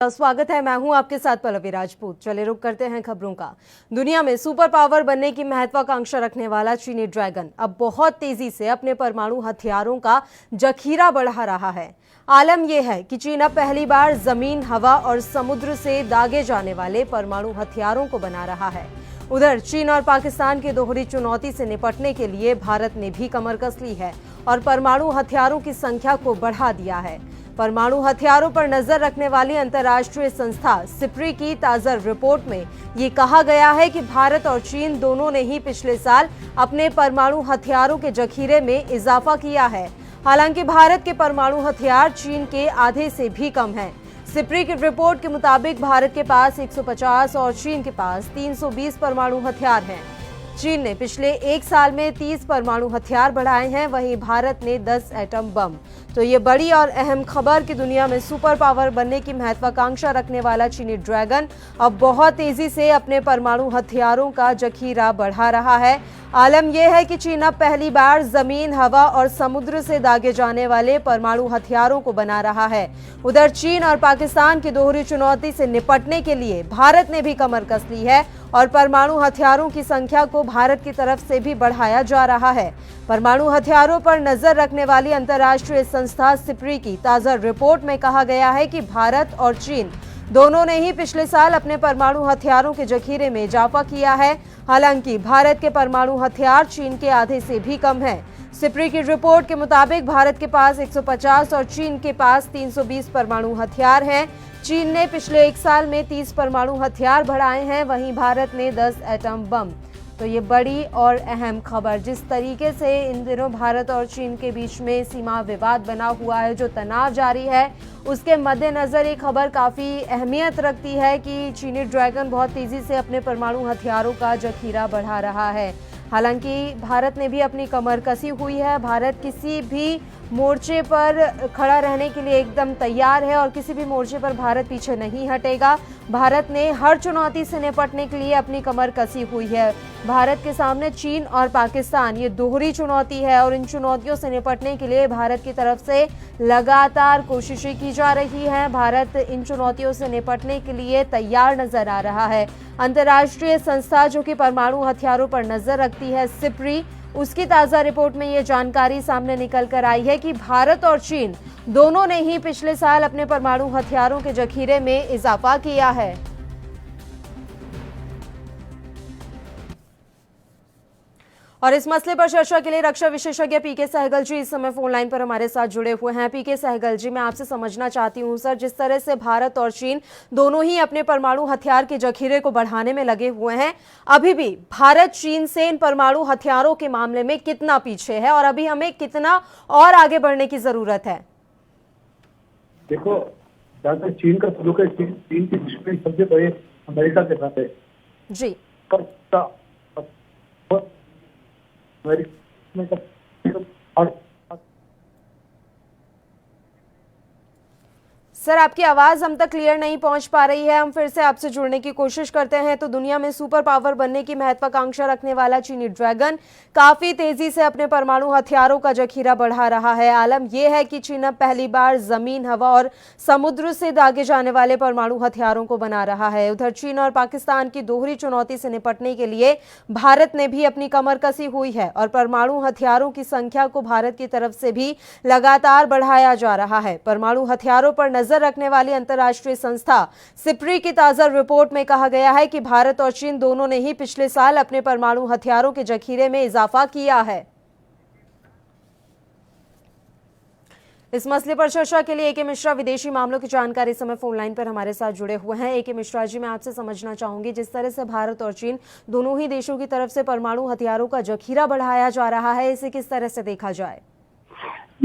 स्वागत है। मैं हूं आपके साथ पल्लवी राजपूत। चले रुक करते हैं खबरों का। दुनिया में सुपर पावर बनने की महत्वाकांक्षा रखने वाला चीनी ड्रैगन अब बहुत तेजी से अपने परमाणु हथियारों का जखीरा बढ़ा रहा है। आलम यह है कि चीन अब पहली बार जमीन, हवा और समुद्र से दागे जाने वाले परमाणु हथियारों को बना रहा है। उधर चीन और पाकिस्तान की दोहरी चुनौती से निपटने के लिए भारत ने भी कमर कस ली है और परमाणु हथियारों की संख्या को बढ़ा दिया है। परमाणु हथियारों पर नजर रखने वाली अंतर्राष्ट्रीय संस्था सिप्री की ताजा रिपोर्ट में ये कहा गया है कि भारत और चीन दोनों ने ही पिछले साल अपने परमाणु हथियारों के जखीरे में इजाफा किया है। हालांकि भारत के परमाणु हथियार चीन के आधे से भी कम हैं। सिप्री की रिपोर्ट के मुताबिक भारत के पास 150 और चीन के पास 320 परमाणु हथियार हैं। चीन ने पिछले एक साल में 30 परमाणु हथियार बढ़ाए हैं, वहीं भारत ने 10 एटम बम। तो ये बड़ी और अहम खबर कि दुनिया में सुपर पावर बनने की महत्वाकांक्षा रखने वाला चीनी ड्रैगन अब बहुत तेजी से अपने परमाणु हथियारों का जखीरा बढ़ा रहा है। आलम यह है कि चीन अब पहली बार जमीन, हवा और समुद्र से दागे जाने वाले परमाणु हथियारों को बना रहा है। उधर चीन और पाकिस्तान की दोहरी चुनौती से निपटने के लिए भारत ने भी कमर कस ली है और परमाणु हथियारों की संख्या को भारत की तरफ से भी बढ़ाया जा रहा है। परमाणु हथियारों पर नजर रखने वाली अंतर्राष्ट्रीय संस्था सिप्री की ताजा रिपोर्ट में कहा गया है कि भारत और चीन दोनों ने ही पिछले साल अपने परमाणु हथियारों के जखीरे में इजाफा किया है। हालांकि भारत के परमाणु हथियार चीन के आधे से भी कम है। सिप्री की रिपोर्ट के मुताबिक भारत के पास 150 और चीन के पास 320 परमाणु हथियार हैं। चीन ने पिछले एक साल में 30 परमाणु हथियार बढ़ाए हैं, वहीं भारत ने 10 एटम बम। तो ये बड़ी और अहम खबर, जिस तरीके से इन दिनों भारत और चीन के बीच में सीमा विवाद बना हुआ है, जो तनाव जारी है, उसके मद्देनजर ये खबर काफ़ी अहमियत रखती है कि चीनी ड्रैगन बहुत तेज़ी से अपने परमाणु हथियारों का जखीरा बढ़ा रहा है। हालांकि भारत ने भी अपनी कमर कसी हुई है। भारत किसी भी मोर्चे पर खड़ा रहने के लिए एकदम तैयार है और किसी भी मोर्चे पर भारत पीछे नहीं हटेगा। भारत ने हर चुनौती से निपटने के लिए अपनी कमर कसी हुई है। भारत के सामने चीन और पाकिस्तान ये दोहरी चुनौती है और इन चुनौतियों से निपटने के लिए भारत की तरफ से लगातार कोशिशें की जा रही हैं। भारत इन चुनौतियों से निपटने के लिए तैयार नजर आ रहा है। अंतर्राष्ट्रीय संस्था जो कि परमाणु हथियारों पर नजर रखती है, सिप्री, उसकी ताज़ा रिपोर्ट में ये जानकारी सामने निकल कर आई है कि भारत और चीन दोनों ने ही पिछले साल अपने परमाणु हथियारों के जखीरे में इजाफा किया है। और इस मसले पर चर्चा के लिए रक्षा विशेषज्ञ पीके सहगल जी इस समय फोन लाइन पर हमारे साथ जुड़े हुए हैं। पीके सहगल जी, मैं आपसे समझना चाहती हूं सर, जिस तरह से भारत और चीन दोनों ही अपने परमाणु हथियार के जखीरे को बढ़ाने में लगे हुए हैं, अभी भी भारत चीन से इन परमाणु हथियारों के मामले में कितना पीछे है और अभी हमें कितना और आगे बढ़ने की जरूरत है? देखो, जहाँ तक चीन का सलूक है, चीन के दुश्मन सबसे बड़े अमेरिका के साथ है जी। सर, आपकी आवाज हम तक क्लियर नहीं पहुंच पा रही है। हम फिर से आपसे जुड़ने की कोशिश करते हैं। तो दुनिया में सुपर पावर बनने की महत्वाकांक्षा रखने वाला चीनी ड्रैगन काफी तेजी से अपने परमाणु हथियारों का जखीरा बढ़ा रहा है। आलम यह है कि चीन अब पहली बार जमीन, हवा और समुद्र से दागे जाने वाले परमाणु हथियारों को बना रहा है। उधर चीन और पाकिस्तान की दोहरी चुनौती से निपटने के लिए भारत ने भी अपनी कमर कसी हुई है और परमाणु हथियारों की संख्या को भारत की तरफ से भी लगातार बढ़ाया जा रहा है। परमाणु हथियारों पर नजर रखने वाली अंतर्राष्ट्रीय संस्था सिप्री की ताजा रिपोर्ट में कहा गया है कि भारत और चीन दोनों ने ही पिछले साल अपने परमाणु हथियारों के जखीरे में इजाफा किया है। इस मसले पर चर्चा के लिए एके मिश्रा, विदेशी मामलों की जानकारी समय फोन लाइन पर हमारे साथ जुड़े हुए हैं। एके मिश्रा जी, मैं आपसे समझना चाहूंगी, जिस तरह से भारत और चीन दोनों ही देशों की तरफ से परमाणु हथियारों का जखीरा बढ़ाया जा रहा है, इसे किस तरह से देखा जाए?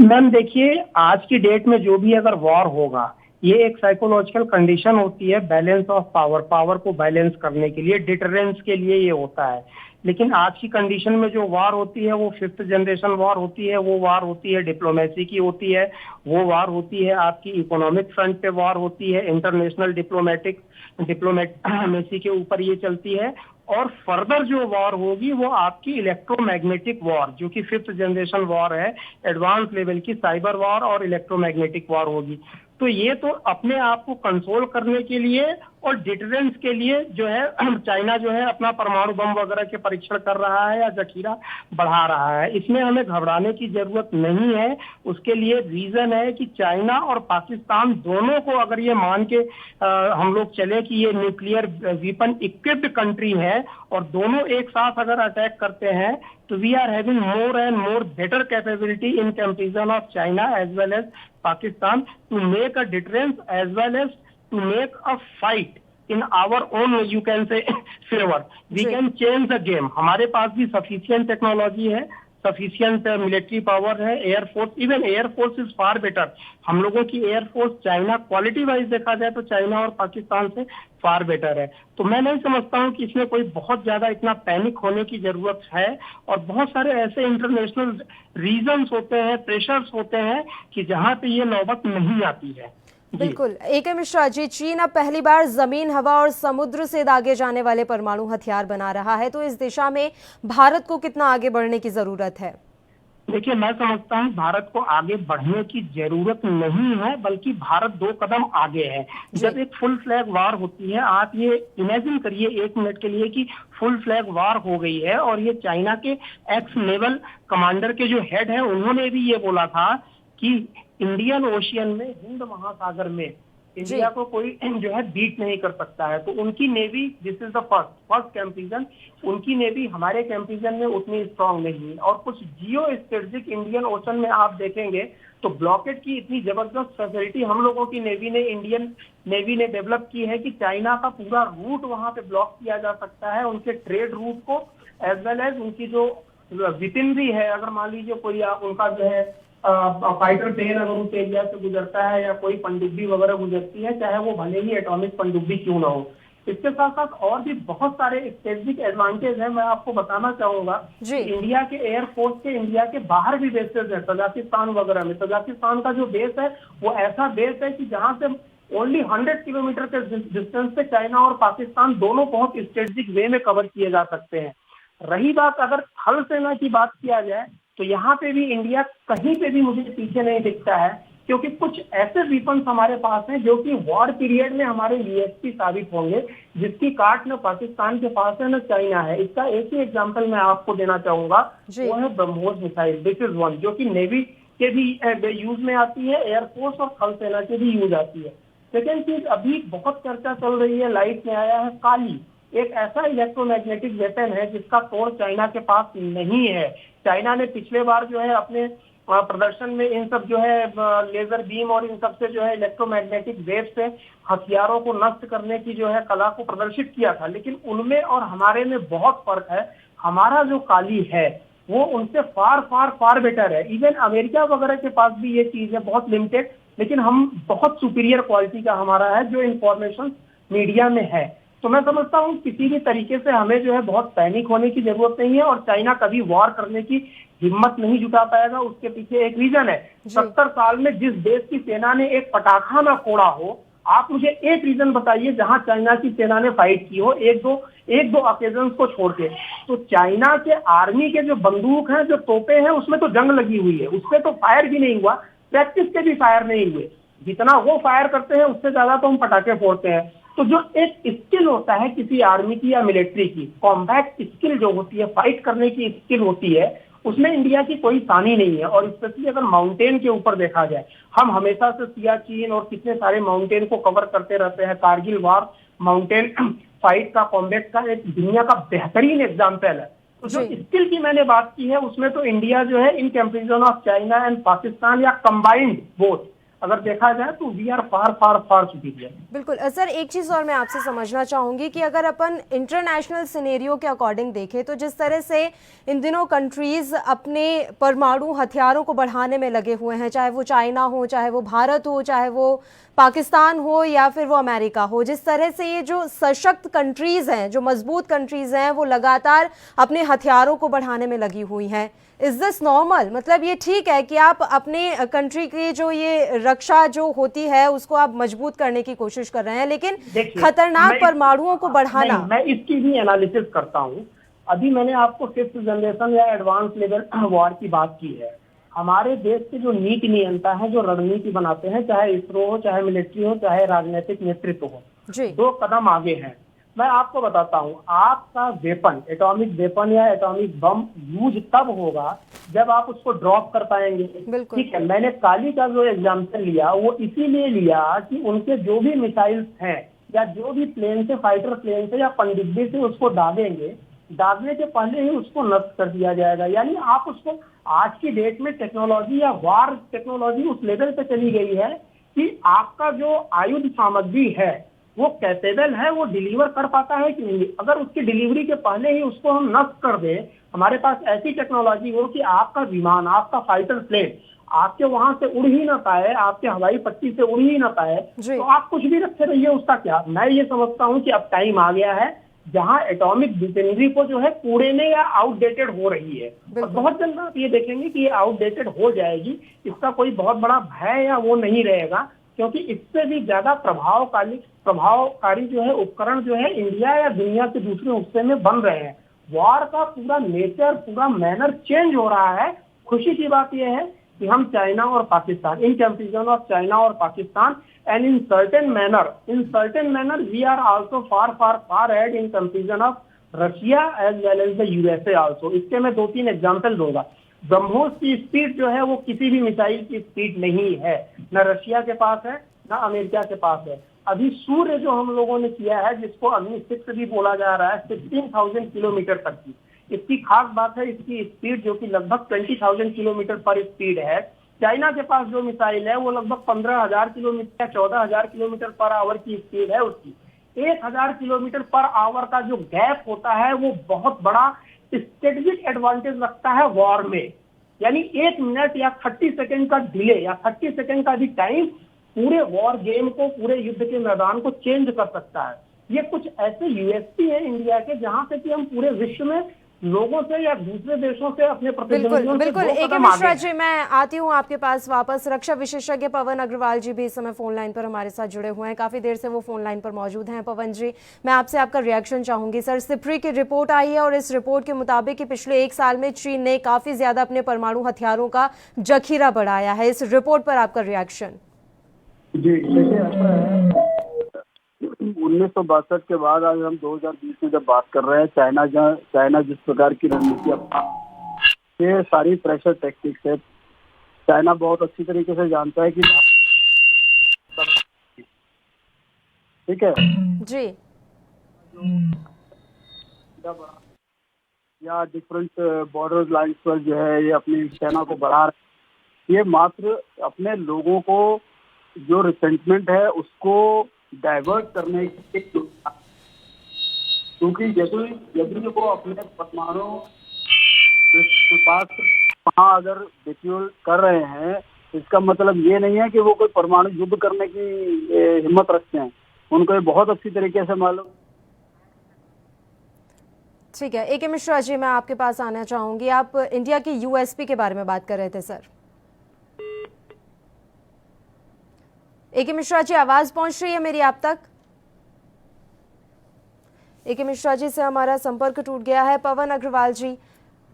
मैम देखिए, आज की डेट में जो भी अगर वॉर होगा, ये एक साइकोलॉजिकल कंडीशन होती है बैलेंस ऑफ पावर, पावर को बैलेंस करने के लिए, डिटरेंस के लिए ये होता है। लेकिन आज की कंडीशन में जो वार होती है वो फिफ्थ जनरेशन वार होती है, वो वार होती है डिप्लोमेसी की होती है, वो वार होती है आपकी इकोनॉमिक फ्रंट पे वार होती है, इंटरनेशनल डिप्लोमेसी के ऊपर ये चलती है। और फर्दर जो वॉर होगी वो आपकी इलेक्ट्रोमैग्नेटिक वॉर, जो कि 5th जनरेशन वॉर है, एडवांस लेवल की साइबर वॉर और इलेक्ट्रोमैग्नेटिक वॉर होगी। तो ये तो अपने आप को कंट्रोल करने के लिए और डिटरेंस के लिए जो है चाइना जो है अपना परमाणु बम वगैरह के परीक्षण कर रहा है या जखीरा बढ़ा रहा है। इसमें हमें घबराने की जरूरत नहीं है। उसके लिए रीजन है कि चाइना और पाकिस्तान दोनों को अगर ये मान के हम लोग चले कि ये न्यूक्लियर वीपन इक्विप्ड कंट्री है और दोनों एक साथ अगर अटैक करते हैं तो we are having more and more better capability in comparison of China as well as Pakistan to make a deterrence as well as to make a fight in our own, you can say, favor. We can change the game. हमारे पास भी sufficient technology है, sufficient military power है, air force, even air force is far better. हम लोगों की air force China quality wise देखा जाए तो चाइना और पाकिस्तान से फार बेटर है। तो मैं नहीं समझता हूं कि इसमें कोई बहुत ज्यादा इतना पैनिक होने की जरूरत है, और बहुत सारे ऐसे इंटरनेशनल रीजंस होते हैं, प्रेशर्स होते हैं कि जहां पे ये नौबत नहीं आती है। बिल्कुल। AK मिश्रा जी, चीन अब पहली बार जमीन, हवा और समुद्र से दागे जाने वाले परमाणु हथियार बना रहा है, तो इस दिशा में भारत को कितना आगे बढ़ने की जरूरत है? देखिए, मैं समझता हूँ भारत को आगे बढ़ने की जरूरत नहीं है, बल्कि भारत 2 कदम आगे है। जब एक फुल फ्लैग वार होती है, आप ये इमेजिन करिए 1 मिनट के लिए कि फुल फ्लैग वार हो गई है और ये चाइना के एक्स नेवल कमांडर के जो हेड है उन्होंने भी ये बोला था कि इंडियन ओशियन में, हिंद महासागर में इंडिया को कोई जो है बीट नहीं कर सकता है। तो उनकी navy, this is the first comparison, उनकी नेवी हमारे कंपैरिजन में उतनी स्ट्रांग नहीं है। और कुछ जियो स्ट्रेटेजिक इंडियन ओशन में आप देखेंगे तो ब्लॉकेट की इतनी जबरदस्त फैसिलिटी हम लोगों की नेवी ने, इंडियन नेवी ने डेवलप की है कि चाइना का पूरा रूट वहां पे ब्लॉक किया जा सकता है, उनके ट्रेड रूट को, एज वेल एज उनकी जो विपिनरी है। अगर मान लीजिए कोई उनका जो है फाइटर प्लेन अगर उस एरिया से गुजरता है या कोई पनडुब्बी वगैरह गुजरती है, चाहे वो भले ही एटॉमिक पनडुब्बी क्यों ना हो। इसके साथ साथ और भी बहुत सारे स्ट्रेटेजिक एडवांटेज है। मैं आपको बताना चाहूंगा कि इंडिया के एयरफोर्स के इंडिया के बाहर भी बेसेस है, तजाकिस्तान वगैरह में। तजाकिस्तान का जो बेस है वो ऐसा बेस है कि जहां से ओनली 100 किलोमीटर के डिस्टेंस पे चाइना और पाकिस्तान दोनों बहुत स्ट्रेटेजिक वे में कवर किए जा सकते हैं। रही बात अगर थल सेना की बात किया जाए तो यहाँ पे भी इंडिया कहीं पे भी मुझे पीछे नहीं दिखता है, क्योंकि कुछ ऐसे वीपन्स हमारे पास हैं जो कि वॉर पीरियड में हमारे यूएसपी साबित होंगे, जिसकी काट न पाकिस्तान के पास है न चाइना है। इसका एक ही एग्जांपल मैं आपको देना चाहूंगा, वो है BrahMos missile. This is one जो कि नेवी के भी यूज में आती है, एयरफोर्स और थल सेना के भी यूज आती है। सेकेंड चीज, अभी बहुत चर्चा चल रही है, लाइट में आया है काली, एक ऐसा इलेक्ट्रोमैग्नेटिक वेपन है जिसका तोड़ चाइना के पास नहीं है। चाइना ने पिछले बार जो है अपने प्रदर्शन में इन सब जो है लेजर बीम और इन सब से जो है इलेक्ट्रोमैग्नेटिक वेव से हथियारों को नष्ट करने की जो है कला को प्रदर्शित किया था, लेकिन उनमें और हमारे में बहुत फर्क है। हमारा जो काली है वो उनसे फार फार फार बेटर है। इवन अमेरिका वगैरह के पास भी ये चीज है, बहुत लिमिटेड, लेकिन हम बहुत सुपीरियर क्वालिटी का हमारा है जो इंफॉर्मेशन मीडिया में है। तो मैं समझता हूँ किसी भी तरीके से हमें जो है बहुत पैनिक होने की जरूरत नहीं है, और चाइना कभी वॉर करने की हिम्मत नहीं जुटा पाएगा। उसके पीछे एक रीजन है, 70 साल में जिस देश की सेना ने एक पटाखा ना फोड़ा हो, आप मुझे एक रीजन बताइए जहां चाइना की सेना ने फाइट की हो, एक दो ऑकेजन को छोड़ के। तो चाइना के आर्मी के जो बंदूक हैं, जो तोपे हैं, उसमें तो जंग लगी हुई है, उसपे तो फायर भी नहीं हुआ, प्रैक्टिस के भी फायर नहीं हुए। जितना वो फायर करते हैं उससे ज्यादा तो हम पटाखे फोड़ते हैं। तो जो एक स्किल होता है किसी आर्मी की या मिलिट्री की, कॉम्बैट स्किल जो होती है, फाइट करने की स्किल होती है, उसमें इंडिया की कोई सानी नहीं है। और स्पेशली अगर माउंटेन के ऊपर देखा जाए, हम हमेशा से सियाचिन और कितने सारे माउंटेन को कवर करते रहते हैं। कारगिल वॉर माउंटेन फाइट का, कॉम्बैट का एक दुनिया का बेहतरीन एग्जाम्पल है। तो जो स्किल की मैंने बात की है उसमें तो इंडिया जो है in comparison of China and Pakistan या कंबाइंड बोथ अगर देखा जाए तो we are far far far superior. बिल्कुल सर, एक चीज और मैं आपसे समझना चाहूंगी कि अगर अपन इंटरनेशनल सिनेरियो के अकॉर्डिंग देखें तो जिस तरह से इन दिनों कंट्रीज अपने परमाणु हथियारों को बढ़ाने में लगे हुए हैं, चाहे वो चाइना हो, चाहे वो भारत हो, चाहे वो पाकिस्तान हो या फिर वो अमेरिका हो, जिस तरह से ये जो सशक्त कंट्रीज हैं, जो मजबूत कंट्रीज हैं, वो लगातार अपने हथियारों को बढ़ाने में लगी हुई हैं, इज दिस नॉर्मल? मतलब ये ठीक है कि आप अपने कंट्री की जो ये रक्षा जो होती है उसको आप मजबूत करने की कोशिश कर रहे हैं, लेकिन देखिए, खतरनाक परमाणुओं को बढ़ाना। नहीं, मैं इसकी भी एनालिसिस करता हूँ। अभी मैंने आपको 5th जनरेशन या एडवांस लेवल वॉर की बात की है। हमारे देश के जो नीति नियंता है, जो रणनीति बनाते हैं, चाहे इसरो हो, चाहे मिलिट्री हो, चाहे राजनीतिक नेतृत्व हो, जी 2 कदम आगे हैं। मैं आपको बताता हूँ, आपका वेपन, एटॉमिक वेपन या एटॉमिक बम यूज तब होगा जब आप उसको ड्रॉप कर पाएंगे। बिल्कुल। ठीक है, मैंने काली का जो एग्जाम्पल लिया वो इसीलिए लिया कि उनके जो भी मिसाइल्स हैं या जो भी प्लेन से, फाइटर प्लेन से या पनडुब्बी से उसको दागेंगे, दागने के पहले ही उसको नष्ट कर दिया जाएगा। यानी आप उसको, आज की डेट में टेक्नोलॉजी या वार टेक्नोलॉजी उस लेवल पे चली गई है कि आपका जो आयुध सामग्री है वो कैपेबल है, वो डिलीवर कर पाता है कि नहीं। अगर उसकी डिलीवरी के पहले ही उसको हम नष्ट कर दें, हमारे पास ऐसी टेक्नोलॉजी हो कि आपका विमान, आपका फाइटर प्लेन आपके वहां से उड़ ही ना पाए, आपके हवाई पट्टी से उड़ ही ना पाए, तो आप कुछ भी रखे रहिए, उसका क्या। मैं ये समझता हूँ कि अब टाइम आ गया है जहां एटॉमिक वेपनरी को जो है कूड़े में या आउटडेटेड हो रही है, और बहुत जल्द आप ये देखेंगे कि ये आउटडेटेड हो जाएगी। इसका कोई बहुत बड़ा भय या वो नहीं रहेगा, क्योंकि इससे भी ज्यादा प्रभावकारी जो है उपकरण जो है इंडिया या दुनिया के दूसरे हिस्से में बन रहे हैं। वॉर का पूरा नेचर, पूरा मैनर चेंज हो रहा है। खुशी की बात यह है कि हम चाइना और पाकिस्तान, इन कंपैरिजन ऑफ चाइना और Pakistan, and in certain manner we are also far ahead in comparison of Russia as well as the USA also। इसके मैं 2-3 एग्जांपल दूंगा। ब्रह्मोस की स्पीड जो है वो किसी भी मिसाइल की स्पीड नहीं है, न रशिया के पास है न अमेरिका के पास है। अभी सूर्य जो हम लोगों ने किया है, जिसको अग्नि 6 भी बोला जा रहा है, 16,000 किलोमीटर तक की, इसकी खास बात है इसकी स्पीड जो कि लगभग 20,000 किलोमीटर पर स्पीड है। चाइना के पास जो मिसाइल है वो लगभग 15,000 किलोमीटर या 14,000 किलोमीटर पर आवर की स्पीड है उसकी। 1,000 किलोमीटर पर आवर का जो गैप होता है वो बहुत बड़ा स्ट्रेटेजिक एडवांटेज रखता है वॉर में। यानी 1 मिनट या 30 सेकंड का डिले या 30 सेकंड का भी टाइम पूरे वॉर गेम को, पूरे युद्ध के मैदान को चेंज कर सकता है। ये कुछ ऐसे यूएसपी है इंडिया के जहां से कि हम पूरे विश्व में लोगों से या दूसरे देशों से अपने बिल्कुल बिल्कुल। ए.के. मिश्रा जी, मैं आती हूँ आपके पास वापस। रक्षा विशेषज्ञ पवन अग्रवाल जी भी इस समय फोन लाइन पर हमारे साथ जुड़े हुए हैं, काफी देर से वो फोन लाइन पर मौजूद हैं। पवन जी, मैं आपसे आपका रिएक्शन चाहूंगी। सर, सिप्री की रिपोर्ट आई है और इस रिपोर्ट के मुताबिक कि पिछले 1 साल में चीन ने काफी ज्यादा अपने परमाणु हथियारों का जखीरा बढ़ाया है। इस रिपोर्ट पर आपका रिएक्शन? जी देखिए, ऐसा है 1962 के बाद आज हम 2020 में जब बात कर रहे हैं, चाइना जिस प्रकार की रणनीति अपना, ये सारी प्रेशर टैक्टिक्स है। चाइना बहुत अच्छी तरीके से जानता है कि ठीक है जी, या डिफरेंट बॉर्डर लाइंस पर जो है ये अपनी सेना को बढ़ा रहे, ये मात्र अपने लोगों को जो रिसेंटमेंट है उसको डाइवर्ट करने के, क्योंकि यदि वो अपने परमाणु वहाँ अगर डिप्लॉय कर रहे हैं, इसका मतलब ये नहीं है कि वो कोई परमाणु युद्ध करने की हिम्मत रखते हैं। उनको ये बहुत अच्छी तरीके से मालूम। ठीक है, ए.के. मिश्रा जी, मैं आपके पास आना चाहूंगी। आप इंडिया की यूएसपी के बारे में बात कर रहे थे सर। ए.के. मिश्रा जी, आवाज पहुंच रही है मेरी आप तक? ए.के. मिश्रा जी से हमारा संपर्क टूट गया है। पवन अग्रवाल जी,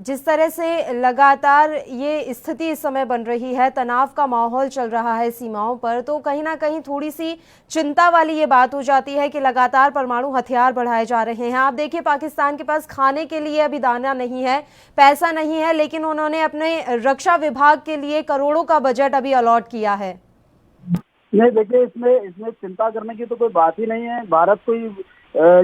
जिस तरह से लगातार ये स्थिति इस समय बन रही है, तनाव का माहौल चल रहा है सीमाओं पर, तो कहीं ना कहीं थोड़ी सी चिंता वाली ये बात हो जाती है कि लगातार परमाणु हथियार बढ़ाए जा रहे हैं। आप देखिए, पाकिस्तान के पास खाने के लिए अभी दाना नहीं है, पैसा नहीं है, लेकिन उन्होंने अपने रक्षा विभाग के लिए करोड़ों का बजट अभी अलॉट किया है। नहीं, देखिए, इसमें चिंता करने की तो कोई बात ही नहीं है। भारत कोई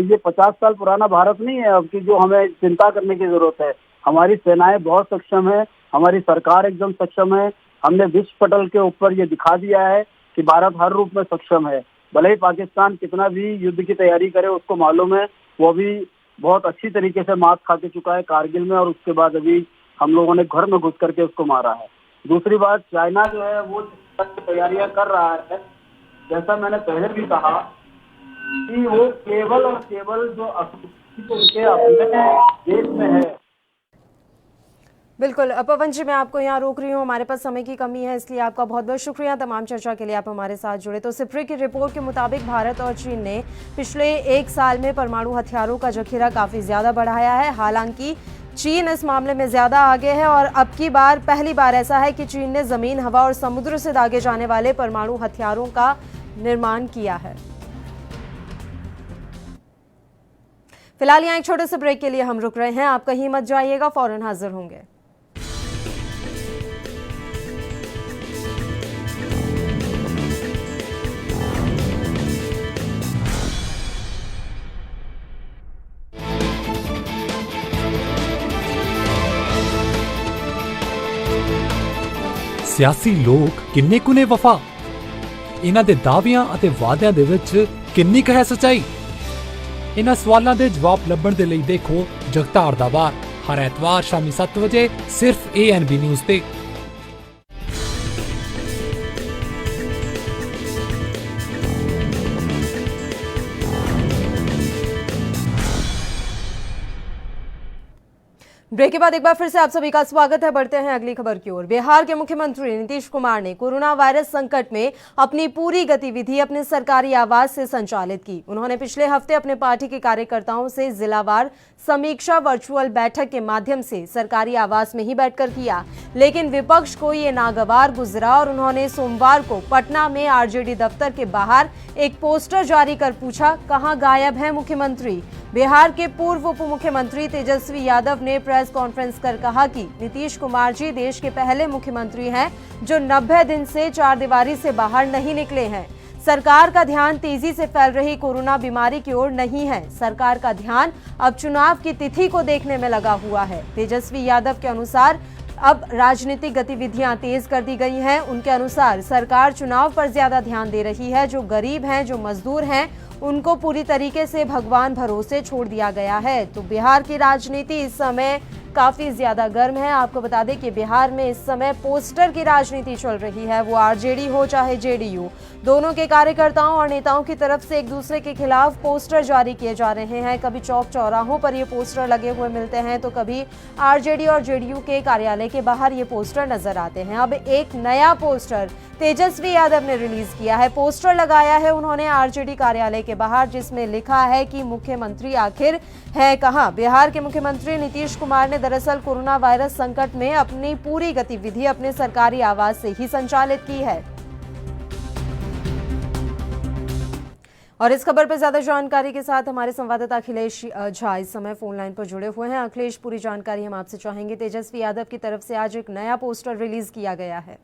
ये 50 साल पुराना भारत नहीं है अब कि जो हमें चिंता करने की जरूरत है। हमारी सेनाएं बहुत सक्षम है, हमारी सरकार एकदम सक्षम है। हमने विश्व पटल के ऊपर ये दिखा दिया है कि भारत हर रूप में सक्षम है। भले ही पाकिस्तान कितना भी युद्ध की तैयारी करे, उसको मालूम है वो भी बहुत अच्छी तरीके से मात खा के चुका है कारगिल में, और उसके बाद अभी हम लोगों ने घर में घुस करके उसको मारा है। दूसरी बात, चाइना जो है वो तैयारियां कर रहा है, जैसा मैंने पहले भी कहा कि वो केवल और केवल जो उनके अपने देश में है। बिल्कुल पवन जी, मैं आपको यहाँ रोक रही हूँ, हमारे पास समय की कमी है, इसलिए आपका बहुत बहुत शुक्रिया। तमाम चर्चा के लिए आप हमारे साथ जुड़े। तो सिप्री की रिपोर्ट के मुताबिक भारत और चीन ने पिछले 1 साल में परमाणु हथियारों का जखीरा काफ़ी ज़्यादा बढ़ाया है। हालांकि चीन इस मामले में ज़्यादा आगे है और अब की बार पहली बार ऐसा है कि चीन ने ज़मीन, हवा और समुद्र से दागे जाने वाले परमाणु हथियारों का निर्माण किया है। फिलहाल यहाँ एक छोटे से ब्रेक के लिए हम रुक रहे हैं, आप कहीं मत जाइएगा, फौरन हाजिर होंगे। ਸਿਆਸੀ ਲੋਕ ਕਿੰਨੇ ਕੁ ਨੇ ਵਫਾ, ਇਹਨਾਂ ਦੇ ਦਾਅਵਿਆਂ ਅਤੇ ਵਾਅਦਿਆਂ ਦੇ ਵਿੱਚ ਕਿੰਨੀ ਕੁ ਹੈ ਸੱਚਾਈ। ਇਹਨਾਂ ਸਵਾਲਾਂ ਦੇ ਜਵਾਬ ਲੱਭਣ ਦੇ ਲਈ ਦੇਖੋ ਜਗਤਾਰ ਦਾ ਵਾਰ, ਹਰ ਐਤਵਾਰ ਸ਼ਾਮੀ 7 ਵਜੇ ਸਿਰਫ ANB ਨਿਊਜ਼ ਤੇ। ब्रेक के बाद एक बार फिर से आप सभी का स्वागत है। बढ़ते हैं अगली खबर की ओर। बिहार के मुख्यमंत्री नीतीश कुमार ने कोरोना वायरस संकट में अपनी पूरी गतिविधि अपने सरकारी आवास से संचालित की। उन्होंने पिछले हफ्ते अपने पार्टी के कार्यकर्ताओं से जिलावार समीक्षा वर्चुअल बैठक के माध्यम से सरकारी आवास में ही बैठकर किया, लेकिन विपक्ष को ये नागवार गुजरा और उन्होंने सोमवार को पटना में आरजेडी दफ्तर के बाहर एक पोस्टर जारी कर पूछा, कहां गायब है मुख्यमंत्री। बिहार के पूर्व उप मुख्यमंत्री तेजस्वी यादव ने प्रेस कॉन्फ्रेंस कर कहा कि नीतीश कुमार जी देश के पहले मुख्यमंत्री हैं जो 90 दिन से चारदीवारी से बाहर नहीं निकले हैं। सरकार का ध्यान तेजी से फैल रही कोरोना बीमारी की ओर नहीं है, सरकार का ध्यान अब चुनाव की तिथि को देखने में लगा हुआ है। तेजस्वी यादव के अनुसार अब राजनीतिक गतिविधियां तेज कर दी गई हैं। उनके अनुसार सरकार चुनाव पर ज्यादा ध्यान दे रही है। जो गरीब हैं, जो मजदूर हैं, उनको पूरी तरीके से भगवान भरोसे छोड़ दिया गया है। तो बिहार की राजनीति इस समय काफी ज्यादा गर्म है। आपको बता दें कि बिहार में इस समय पोस्टर की राजनीति चल रही है, वो आरजेडी हो चाहे जेडीयू, दोनों के कार्यकर्ताओं और नेताओं की तरफ से एक दूसरे के खिलाफ पोस्टर जारी किए जा रहे हैं। कभी चौक चौराहों पर ये पोस्टर लगे हुए मिलते हैं, तो कभी आरजेडी और जेडीयू के कार्यालय के बाहर ये पोस्टर नजर आते हैं। अब एक नया पोस्टर तेजस्वी यादव ने रिलीज किया है। पोस्टर लगाया है उन्होंने आरजेडी कार्यालय के बाहर, जिसमें लिखा है कि मुख्यमंत्री आखिर है कहां। बिहार के मुख्यमंत्री नीतीश कुमार ने दरअसल कोरोना वायरस संकट में अपनी पूरी गतिविधि अपने सरकारी आवास से ही संचालित की है। और इस खबर पर ज्यादा जानकारी के साथ हमारे संवाददाता अखिलेश झा इस समय फोन लाइन पर जुड़े हुए हैं। अखिलेश, पूरी जानकारी हम आपसे चाहेंगे। तेजस्वी यादव की तरफ से आज एक नया पोस्टर रिलीज किया गया है।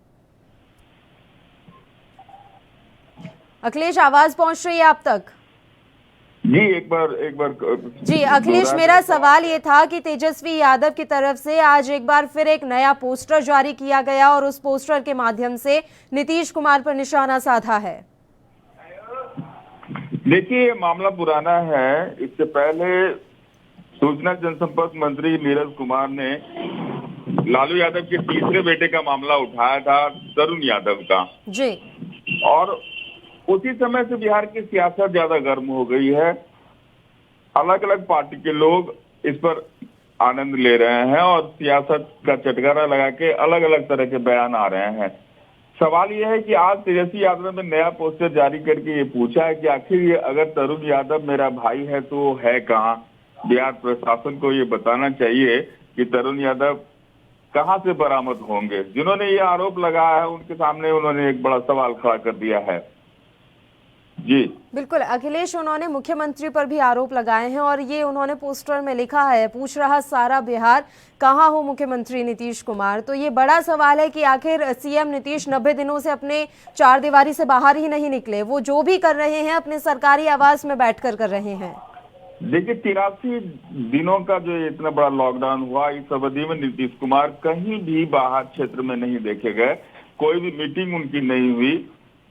अखिलेश, आवाज पहुंच रही है आप तक? जी एक बार जी अखिलेश, मेरा सवाल ये था कि तेजस्वी यादव की तरफ से आज एक बार फिर एक नया पोस्टर जारी किया गया और उस पोस्टर के माध्यम से नीतीश कुमार पर निशाना साधा है। देखिए, ये मामला पुराना है। इससे पहले सूचना जनसंपर्क मंत्री नीरज कुमार ने लालू यादव के तीसरे बेटे का मामला उठाया था, तरुण यादव का जी, और उसी समय से बिहार की सियासत ज्यादा गर्म हो गई है। अलग अलग पार्टी के लोग इस पर आनंद ले रहे हैं और सियासत का चटकारा लगा के अलग अलग तरह के बयान आ रहे हैं। सवाल यह है कि आज तेजस्वी यादव ने नया पोस्टर जारी करके ये पूछा है कि आखिर ये अगर तरुण यादव मेरा भाई है तो है कहाँ। बिहार प्रशासन को ये बताना चाहिए कि तरुण यादव कहाँ से बरामद होंगे। जिन्होंने ये आरोप लगाया है उनके सामने उन्होंने एक बड़ा सवाल खड़ा कर दिया है। जी बिल्कुल अखिलेश, उन्होंने मुख्यमंत्री पर भी आरोप लगाए हैं और ये उन्होंने पोस्टर में लिखा है, पूछ रहा सारा बिहार कहाँ हो मुख्यमंत्री नीतीश कुमार। तो ये बड़ा सवाल है कि आखिर सीएम नीतीश 90 दिनों से अपने चारदीवारी से बाहर ही नहीं निकले। वो जो भी कर रहे हैं अपने सरकारी आवास में बैठकर कर रहे हैं। देखिए, 83 दिनों का जो इतना बड़ा लॉकडाउन हुआ, इस अवधि में नीतीश कुमार कहीं भी बाहर क्षेत्र में नहीं देखे गए, कोई भी मीटिंग उनकी नहीं हुई।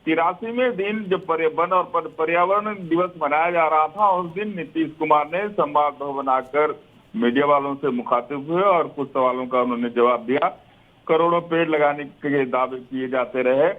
83वें दिन जब वन और पर्यावरण दिवस मनाया जा रहा था, उस दिन नीतीश कुमार ने संवाद भवन आकर मीडिया वालों से मुखातिब हुए और कुछ सवालों का उन्होंने जवाब दिया। करोड़ों पेड़ लगाने के दावे किए जाते रहे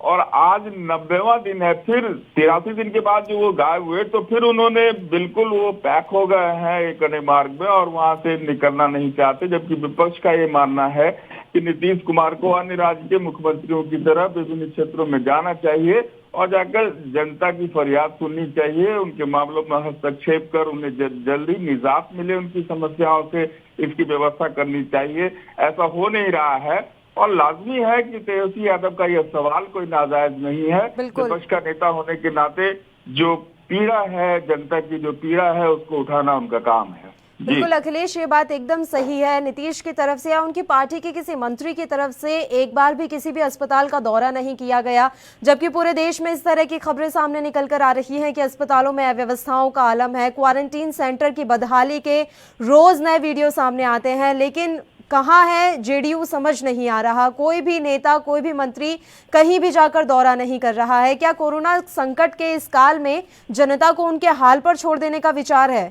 और आज 90वां दिन है। फिर 83 दिन के बाद जो वो गायब हुए तो फिर उन्होंने बिल्कुल वो पैक हो गए हैं एक अन्य मार्ग में और वहां से निकलना नहीं चाहते, जबकि विपक्ष का ये मानना है कि नीतीश कुमार को अन्य राज्य के मुख्यमंत्रियों की तरह विभिन्न क्षेत्रों में जाना चाहिए और जाकर जनता की फरियाद सुननी चाहिए, उनके मामलों में हस्तक्षेप कर उन्हें जल्दी निजात मिले उनकी समस्याओं से, इसकी व्यवस्था करनी चाहिए। ऐसा हो नहीं रहा है और लाजमी है कि तेजस्वी यादव का यह सवाल कोई नाजायज नहीं है। विपक्ष का नेता होने के नाते जो पीड़ा है, जनता की जो पीड़ा है, उसको उठाना उनका काम है। बिल्कुल अखिलेश, ये बात एकदम सही है। नीतीश की तरफ से या उनकी पार्टी के किसी मंत्री की तरफ से एक बार भी किसी भी अस्पताल का दौरा नहीं किया गया, जबकि पूरे देश में इस तरह की खबरें सामने निकल कर आ रही हैं कि अस्पतालों में अव्यवस्थाओं का आलम है, क्वारंटीन सेंटर की बदहाली के रोज नए वीडियो सामने आते हैं। लेकिन कहाँ है जेडीयू समझ नहीं आ रहा, कोई भी नेता, कोई भी मंत्री कहीं भी जाकर दौरा नहीं कर रहा है। क्या कोरोना संकट के इस काल में जनता को उनके हाल पर छोड़ देने का विचार है?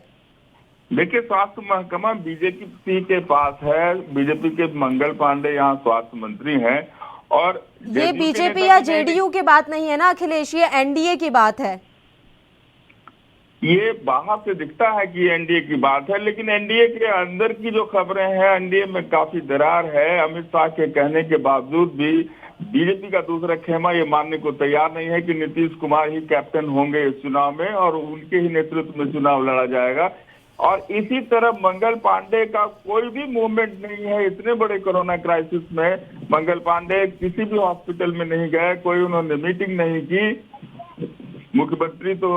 देखिए, स्वास्थ्य महकमा बीजेपी के पास है, बीजेपी के मंगल पांडे यहाँ स्वास्थ्य मंत्री हैं और ये बीजेपी या जेडीयू की बात नहीं है ना अखिलेश, ये एनडीए की बात है। ये बाहर से दिखता है कि एनडीए की बात है, लेकिन एनडीए के अंदर की जो खबरें हैं, एनडीए में काफी दरार है। अमित शाह के कहने के बावजूद भी बीजेपी का दूसरा खेमा ये मानने को तैयार नहीं है कि नीतीश कुमार ही कैप्टन होंगे इस चुनाव में और उनके ही नेतृत्व में चुनाव लड़ा जाएगा। और इसी तरह मंगल पांडे का कोई भी मूवमेंट नहीं है। इतने बड़े कोरोना क्राइसिस में मंगल पांडे किसी भी हॉस्पिटल में नहीं गए, कोई उन्होंने मीटिंग नहीं की। मुख्यमंत्री तो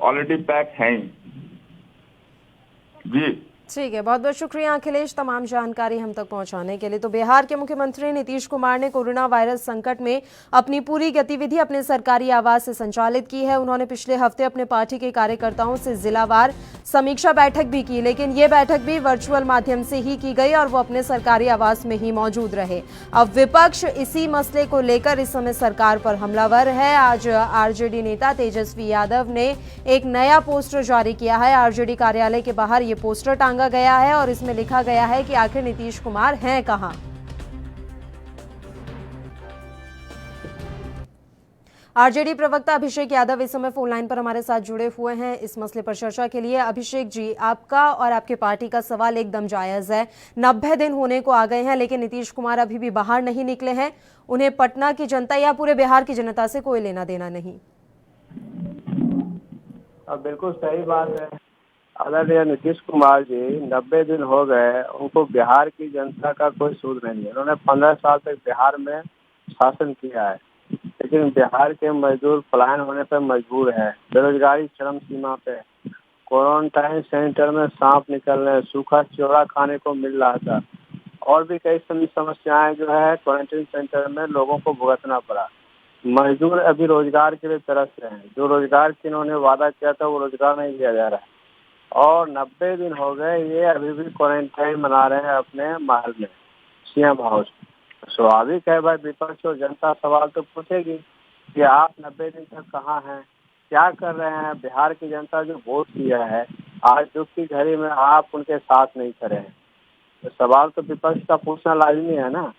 ऑलरेडी पैक हैं जी। ठीक है, बहुत बहुत शुक्रिया अखिलेश तमाम जानकारी हम तक पहुंचाने के लिए। तो बिहार के मुख्यमंत्री नीतीश कुमार ने कोरोना वायरस संकट में अपनी पूरी गतिविधि अपने सरकारी आवास से संचालित की है। उन्होंने पिछले हफ्ते अपने पार्टी के कार्यकर्ताओं से जिलावार समीक्षा बैठक भी की, लेकिन ये बैठक भी वर्चुअल माध्यम से ही की गई और वो अपने सरकारी आवास में ही मौजूद रहे। अब विपक्ष इसी मसले को लेकर इस समय सरकार पर हमलावर है। आज आरजेडी नेता तेजस्वी यादव ने एक नया पोस्टर जारी किया है। आरजेडी कार्यालय के बाहर ये पोस्टर टांगा गया है और इसमें लिखा गया है कि आखिर नीतीश कुमार हैं कहां। आरजेडी प्रवक्ता अभिषेक यादव इस समय फोन लाइन पर हमारे साथ जुड़े हुए हैं इस मसले पर चर्चा के लिए। अभिषेक जी, आपका और आपके पार्टी का सवाल एकदम जायज है। 90 दिन होने को आ गए हैं लेकिन नीतीश कुमार अभी भी बाहर नहीं निकले हैं। उन्हें पटना की जनता या पूरे बिहार की जनता से कोई लेना देना नहीं। अब बिल्कुल सही बात है। आदरणीय नीतीश कुमार जी 90 दिन हो गए, उनको बिहार की जनता का कोई सूद नहीं है। उन्होंने 15 साल तक बिहार में शासन किया है, लेकिन बिहार के मजदूर पलायन होने पर मजबूर है। बेरोजगारी चरम सीमा पे, क्वारंटाइन सेंटर में सांप निकलने, सूखा चिवड़ा खाने को मिल रहा था और भी कई समस्याएं जो है क्वारंटाइन सेंटर में लोगों को भुगतना पड़ा। मजदूर अभी रोजगार के लिए तरस रहे हैं। जो रोजगार की इन्होंने वादा किया था वो रोजगार नहीं दिया जा रहा है और 90 दिन हो गए, ये अभी भी क्वारंटाइन मना रहे हैं अपने महल में, सीएम हाउस। स्वाभाविक है भाई, विपक्ष और जनता सवाल तो पूछेगी कि आप 90 दिन तक कहाँ हैं, क्या कर रहे हैं। बिहार की जनता जो वोट दिया है, आज दुख की घड़ी में आप उनके साथ नहीं खड़े हैं, तो सवाल तो विपक्ष का पूछना लाजमी है ना।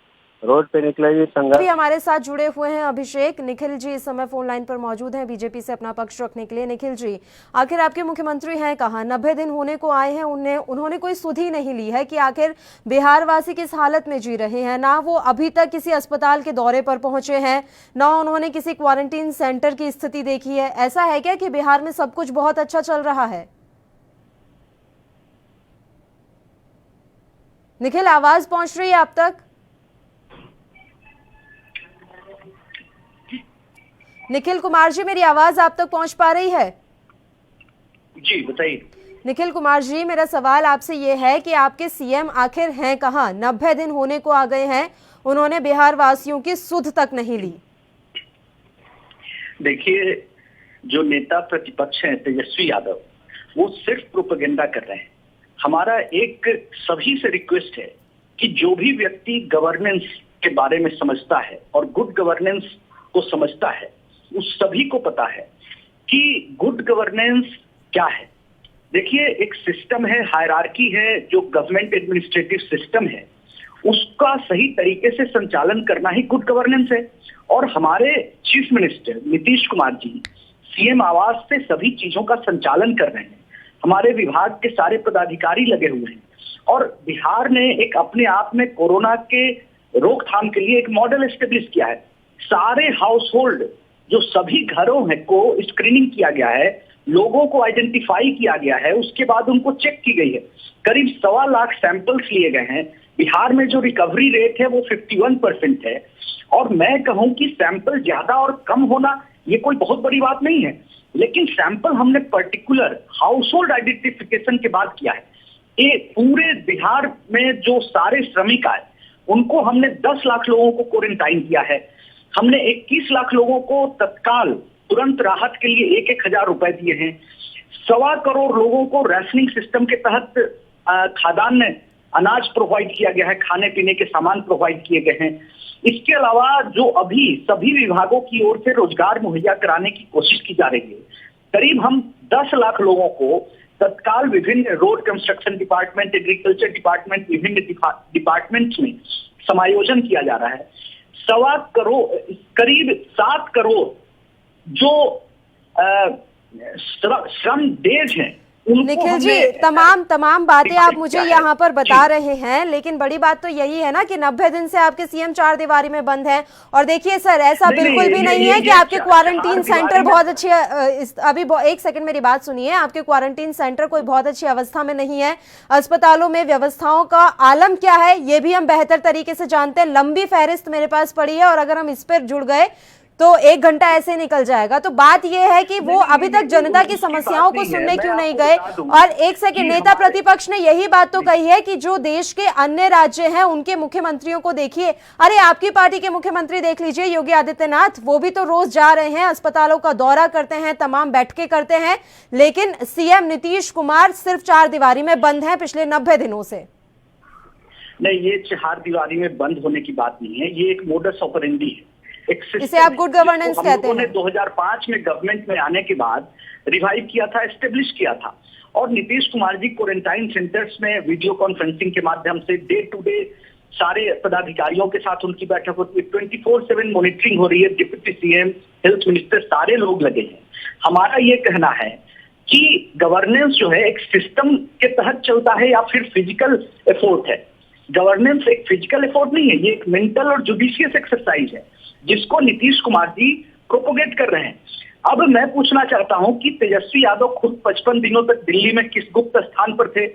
रोड पे निकलेगी संघर्ष। अभी हमारे साथ जुड़े हुए हैं अभिषेक। निखिल जी इस समय फोन लाइन पर मौजूद हैं बीजेपी से अपना पक्ष रखने के लिए। निखिल जी, आखिर आपके मुख्यमंत्री हैं कहाँ? 90 दिन होने को आए हैं, उन्होंने कोई सुध ही नहीं ली है कि आखिर बिहार वासी किस हालत में जी रहे हैं। ना वो अभी तक किसी अस्पताल के दौरे पर पहुंचे हैं, ना उन्होंने किसी क्वारंटीन सेंटर की स्थिति देखी है। ऐसा है क्या कि बिहार में सब कुछ बहुत अच्छा चल रहा है? निखिल, आवाज पहुंच रही है आप तक? निखिल कुमार जी, मेरी आवाज आप तक पहुंच पा रही है? जी बताइए। निखिल कुमार जी, मेरा सवाल आपसे ये है कि आपके सीएम आखिर हैं कहां? 90 दिन होने को आ गए हैं, उन्होंने बिहार वासियों की सुध तक नहीं ली। देखिए, जो नेता प्रतिपक्ष हैं तेजस्वी यादव, वो सिर्फ प्रोपेगेंडा कर रहे हैं। हमारा एक सभी से रिक्वेस्ट है कि जो भी व्यक्ति गवर्नेंस के बारे में समझता है और गुड गवर्नेंस को समझता है, उस सभी को पता है कि गुड गवर्नेंस क्या है। देखिए, एक सिस्टम है, हायरार्की है, जो गवर्नमेंट एडमिनिस्ट्रेटिव सिस्टम है, उसका सही तरीके से संचालन करना ही गुड गवर्नेंस है। और हमारे chief minister Nitish Kumar ji CM आवास से सभी चीजों का संचालन कर रहे हैं। हमारे विभाग के सारे पदाधिकारी लगे हुए हैं और बिहार ने एक अपने आप में कोरोना के रोकथाम के लिए एक मॉडल एस्टेब्लिश किया है। सारे हाउस होल्ड जो सभी घरों हैं को स्क्रीनिंग किया गया है, लोगों को आइडेंटिफाई किया गया है, उसके बाद उनको चेक की गई है। करीब 1.25 लाख सैंपल्स लिए गए हैं। बिहार में जो रिकवरी रेट है वो 51% है। और मैं कहूं कि सैंपल ज्यादा और कम होना ये कोई बहुत बड़ी बात नहीं है, लेकिन सैंपल हमने पर्टिकुलर हाउस होल्ड आइडेंटिफिकेशन के बाद किया है। ये पूरे बिहार में जो सारे श्रमिक आए उनको हमने 10 लाख लोगों को क्वारंटाइन किया है। हमने 21 लाख लोगों को तत्काल तुरंत राहत के लिए 1-1 हजार रुपए दिए हैं। 1.25 करोड़ लोगों को राशनिंग सिस्टम के तहत खाद्यान्न अनाज प्रोवाइड किया गया है, खाने पीने के सामान प्रोवाइड किए गए हैं। इसके अलावा जो अभी सभी विभागों की ओर से रोजगार मुहैया कराने की कोशिश की जा रही है, करीब हम 10 लाख लोगों को तत्काल विभिन्न road construction department, agriculture department, विभिन्न डिपार्टमेंट्स में समायोजन किया जा रहा है। 1.25 करोड़, करीब 7 करोड़ जो श्रम डेज हैं निखिल जी, तमाम बातें आप मुझे यहाँ पर बता रहे हैं, लेकिन बड़ी बात तो यही है ना कि 90 दिन से आपके सीएम चार दीवारी में बंद हैं। और देखिए सर, ऐसा बिल्कुल भी नहीं है कि आपके क्वारंटीन सेंटर बहुत अच्छे, अभी एक सेकंड मेरी बात सुनिए, आपके क्वारंटीन सेंटर कोई बहुत अच्छी अवस्था में नहीं है। अस्पतालों में व्यवस्थाओं का आलम क्या है ये भी हम बेहतर तरीके से जानते हैं। लंबी फहरिस्त मेरे पास पड़ी है और अगर हम इस पर जुड़ गए तो 1 घंटा ऐसे निकल जाएगा। तो बात यह है कि वो अभी तक जनता की समस्याओं को सुनने क्यों नहीं गए। और एक सेकंड, नेता प्रतिपक्ष ने यही बात तो कही है कि जो देश के अन्य राज्य हैं उनके मुख्यमंत्रियों को देखिए। अरे आपकी पार्टी के मुख्यमंत्री देख लीजिए, योगी आदित्यनाथ, वो भी तो रोज जा रहे हैं, अस्पतालों का दौरा करते हैं, तमाम बैठकें करते हैं, लेकिन सीएम नीतीश कुमार सिर्फ 4 दीवारी में बंद हैं पिछले 90 दिनों से। नहीं, ये 4 दीवारी में बंद होने की बात नहीं है, ये एक मोडस ऑपरेंडी है। इसे आप गुड गवर्नेंस कहते हैं। 2005 में गवर्नमेंट में आने के बाद रिवाइव किया था, एस्टेब्लिश किया था। और नीतीश कुमार जी क्वारंटाइन सेंटर्स में वीडियो कॉन्फ्रेंसिंग के माध्यम से डे टू डे सारे पदाधिकारियों के साथ उनकी बैठक होती है, 24/7 मॉनिटरिंग हो रही है। डिप्टी सीएम, हेल्थ मिनिस्टर, सारे लोग लगे हैं। हमारा ये कहना है कि गवर्नेंस जो है एक सिस्टम के तहत चलता है या फिर फिजिकल एफोर्ट है। गवर्नेंस एक फिजिकल एफोर्ट नहीं है, ये एक मेंटल और जुडिशियस एक्सरसाइज है जिसको नीतीश कुमार जी प्रोपोगेट कर रहे हैं। अब मैं पूछना चाहता हूं कि तेजस्वी यादव खुद 55 दिनों तक दिल्ली में किस गुप्त स्थान पर थे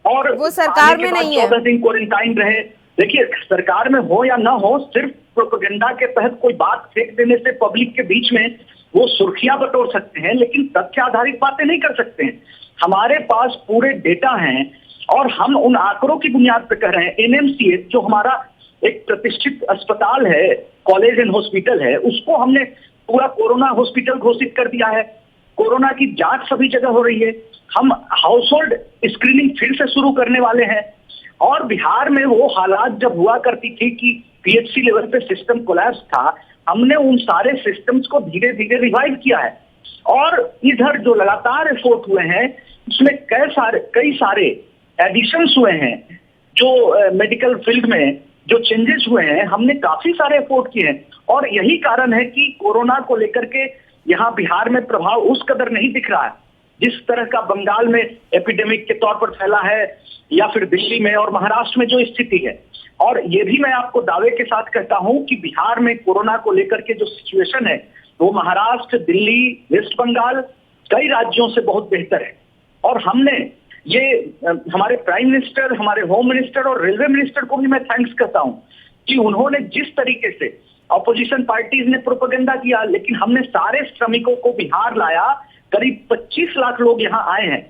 और वो सरकार में नहीं है। 14 दिन क्वारंटाइन रहे। देखिए, सरकार में हो या ना हो, सिर्फ प्रोपेगेंडा के तहत कोई बात फेंक देने से पब्लिक के बीच में वो सुर्खियां बटोर सकते हैं, लेकिन तथ्य आधारित बातें नहीं कर सकते हैं। हमारे पास पूरे डेटा हैं और हम उन आंकड़ों की बुनियाद पर कह रहे हैं। एनएमसीएच जो हमारा एक प्रतिष्ठित अस्पताल है, कॉलेज एंड हॉस्पिटल है, उसको हमने पूरा कोरोना हॉस्पिटल घोषित कर दिया है। कोरोना की जांच सभी जगह हो रही है। हम हाउस होल्ड स्क्रीनिंग फिर से शुरू करने वाले हैं। और बिहार में वो हालात जब हुआ करती थी कि पीएचसी लेवल पे सिस्टम कोलैप्स था, हमने उन सारे सिस्टम्स को धीरे धीरे रिवाइव किया है। और इधर जो लगातार एफोर्ट हुए हैं उसमें कई सारे एडिशंस हुए हैं। जो मेडिकल फील्ड में जो चेंजेस हुए हैं, हमने काफी सारे एफोर्ट किए हैं। और यही कारण है कि कोरोना को लेकर के यहाँ बिहार में प्रभाव उस कदर नहीं दिख रहा है जिस तरह का बंगाल में एपिडेमिक के तौर पर फैला है या फिर दिल्ली में और महाराष्ट्र में जो स्थिति है। और ये भी मैं आपको दावे के साथ कहता हूं कि बिहार में कोरोना को लेकर के जो सिचुएशन है वो महाराष्ट्र, दिल्ली, वेस्ट बंगाल, कई राज्यों से बहुत बेहतर है। और हमने ये हमारे प्राइम मिनिस्टर, हमारे होम मिनिस्टर और रेलवे मिनिस्टर को भी मैं थैंक्स करता हूं कि उन्होंने जिस तरीके से ऑपोजिशन पार्टीज ने प्रोपेगेंडा किया, लेकिन हमने सारे श्रमिकों को बिहार लाया। करीब 25 लाख लोग यहाँ आए हैं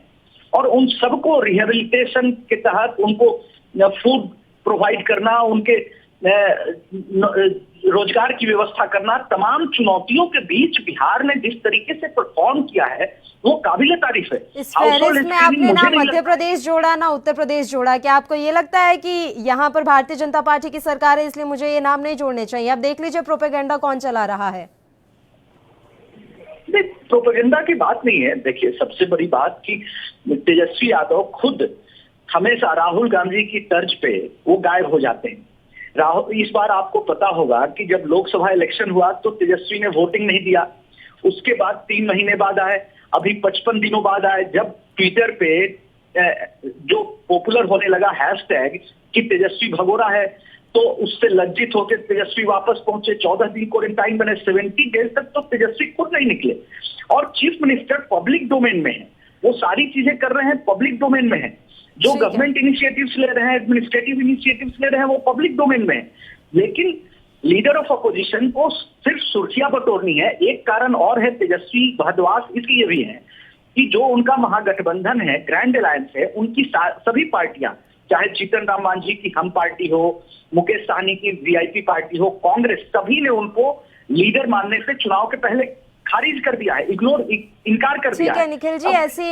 और उन सबको रिहेबिलिटेशन के तहत उनको फूड प्रोवाइड करना, उनके रोजगार की व्यवस्था करना, तमाम चुनौतियों के बीच बिहार ने जिस तरीके से परफॉर्म किया है वो काबिले तारीफ है। इस फहरिस्त में आपने ना मध्य प्रदेश जोड़ा ना उत्तर प्रदेश जोड़ा। क्या आपको ये लगता है कि यहाँ पर भारतीय जनता पार्टी की सरकार है इसलिए मुझे ये नाम नहीं जोड़ने चाहिए? आप देख लीजिए प्रोपेगेंडा कौन चला रहा है। प्रोपेगेंडा की बात नहीं है। देखिए, सबसे बड़ी बात कि तेजस्वी यादव खुद हमेशा राहुल गांधी की तर्ज पे वो गायब हो जाते हैं। राहुल, इस बार आपको पता होगा कि जब लोकसभा इलेक्शन हुआ तो तेजस्वी ने वोटिंग नहीं दिया, उसके बाद 3 महीने बाद आए, अभी 55 दिनों बाद आए, जब ट्विटर पे जो पॉपुलर होने लगा हैशटैग कि तेजस्वी भगोड़ा है, तो उससे लज्जित होकर तेजस्वी वापस पहुंचे, 14 दिन क्वारंटाइन बने, 70 डेज तक तो तेजस्वी खुद नहीं निकले। और चीफ मिनिस्टर पब्लिक डोमेन में है, वो सारी चीजें कर रहे हैं पब्लिक डोमेन में है। जो गवर्नमेंट इनिशिएटिव्स ले रहे हैं, एडमिनिस्ट्रेटिव इनिशिएटिव्स ले रहे हैं, वो पब्लिक डोमेन में है। लेकिन लीडर ऑफ अपोजिशन को सिर्फ सुर्खियां बटोरनी है। एक कारण और है तेजस्वी भारद्वाज इसलिए भी है कि जो उनका महागठबंधन है, ग्रैंड अलायंस है, उनकी सभी पार्टियां, चाहे जीतन राम मांझी की हम पार्टी हो, मुकेश सहनी की वीआईपी पार्टी हो, कांग्रेस, सभी ने उनको लीडर मानने से चुनाव के पहले खारिज कर दिया है, इनकार कर दिया है। ठीक है निखिल जी, ऐसी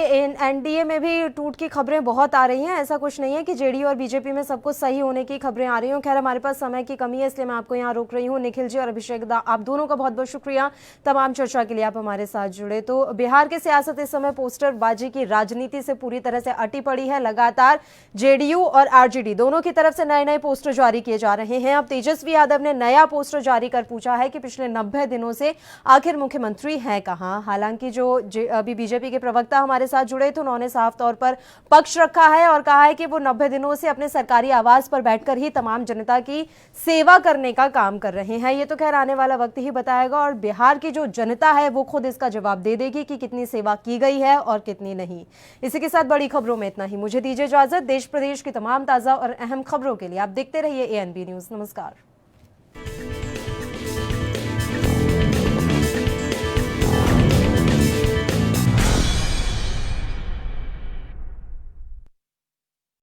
एनडीए में भी टूट की खबरें बहुत आ रही हैं। ऐसा कुछ नहीं है कि जेडीयू और बीजेपी में सब कुछ सही होने की खबरें आ रही हैं। खैर, हमारे पास समय की कमी है, इसलिए मैं आपको यहाँ रोक रही हूँ। निखिल जी और अभिषेक दा, आप दोनों का बहुत बहुत शुक्रिया तमाम चर्चा के लिए आप हमारे साथ जुड़े। तो बिहार की सियासत इस समय पोस्टरबाजी की राजनीति से पूरी तरह से अटी पड़ी है। लगातार जेडीयू और आरजेडी दोनों की तरफ से नए नए पोस्टर जारी किए जा रहे हैं। अब तेजस्वी यादव ने नया पोस्टर जारी कर पूछा है कि पिछले 90 दिनों से आखिर मुख्यमंत्री है कहां। हालांकि जो अभी बीजेपी के प्रवक्ता हमारे साथ जुड़े थे, उन्होंने साफ तौर पर पक्ष रखा है और कहा है कि वो 90 दिनों से अपने सरकारी आवास पर बैठकर ही तमाम जनता की सेवा करने का काम कर रहे हैं। ये तो खैर आने वाला वक्त ही बताएगा और बिहार की जो जनता है वो खुद इसका जवाब दे देगी कि कितनी सेवा की गई है और कितनी नहीं। इसी के साथ बड़ी खबरों में इतना ही। मुझे दीजिए इजाजत। देश प्रदेश की तमाम ताजा और अहम खबरों के लिए आप देखते रहिए ANB न्यूज। नमस्कार।